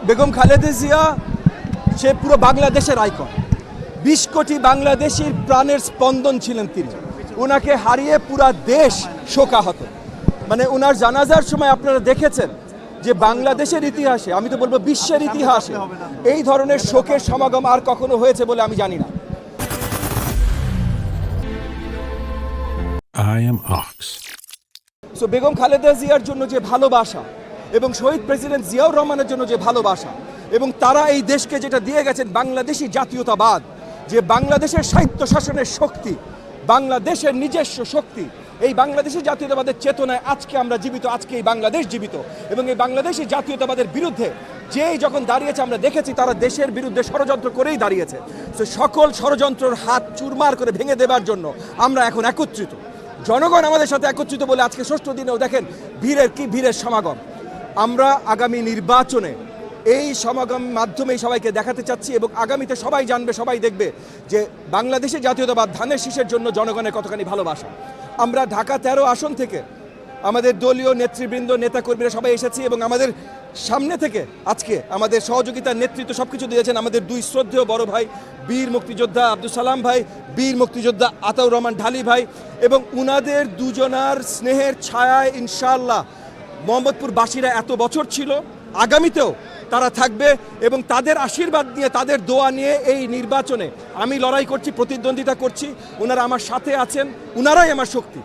বেগম খালেদা জিয়া সে পুরো বাংলাদেশের আইকন। 20 কোটি বাংলাদেশির প্রাণের স্পন্দন ছিলেন তিনি। ওনাকে হারিয়ে পুরা দেশ শোকাহত। মানে ওনার জানাজার সময় আপনারা দেখেছেন যে বাংলাদেশের ইতিহাসে, আমি তো বলবো বিশ্বের ইতিহাসে, এই ধরনের শোকের সমাগম আর কখনো হয়েছে বলে আমি জানি না। I am Ox. So Begum Khaleda জিয়ার জন্য যে ভালোবাসা এবং শহীদ প্রেসিডেন্ট জিয়াউর রহমানের জন্য যে ভালোবাসা এবং তারা এই দেশকে যেটা দিয়ে গেছেন বাংলাদেশি জাতীয়তাবাদ, যে বাংলাদেশের সাহিত্য শাসনের শক্তি, বাংলাদেশের নিজস্ব শক্তি, এই বাংলাদেশি জাতীয়তাবাদের চেতনায় আজকে আমরা জীবিত, আজকে এই বাংলাদেশ জীবিত। এবং এই বাংলাদেশি জাতীয়তাবাদের বিরুদ্ধে যেই যখন দাঁড়িয়েছে আমরা দেখেছি তারা দেশের বিরুদ্ধে ষড়যন্ত্র করেই দাঁড়িয়েছে। তো সকল ষড়যন্ত্রের হাত চুরমার করে ভেঙে দেবার জন্য আমরা এখন একত্রিত। জনগণ আমাদের সাথে একত্রিত বলে আজকে 6ষ্ঠ দিনেও দেখেন ভিড়ের সমাগম। আমরা আগামী নির্বাচনে এই সমাগম মাধ্যমেই সবাইকে দেখাতে চাচ্ছি এবং আগামীতে সবাই জানবে, সবাই দেখবে যে বাংলাদেশের জাতীয়তাবাদ ধানের শীষের জন্য জনগণের কতখানি ভালোবাসা। আমরা ঢাকা 13 আসন থেকে আমাদের দলীয় নেতৃবৃন্দ, নেতাকর্মীরা সবাই এসেছি এবং আমাদের সামনে থেকে আজকে আমাদের সহযোগিতার নেতৃত্ব সব কিছু দিয়েছেন আমাদের 2 শ্রদ্ধেয় বড় ভাই, বীর মুক্তিযোদ্ধা আব্দুল সালাম ভাই, বীর মুক্তিযোদ্ধা আতাউর রহমান ঢালি ভাই, এবং উনাদের দুজনার স্নেহের ছায়ায় ইনশাআল্লাহ মোহাম্মদপুরবাসীরা এত বছর ছিল, আগামীতেও তারা থাকবে এবং তাদের আশীর্বাদ নিয়ে, তাদের দোয়া নিয়ে এই নির্বাচনে আমি লড়াই করছি, প্রতিদ্বন্দ্বিতা করছি। ওনারা আমার সাথে আছেন, ওনারাই আমার শক্তি।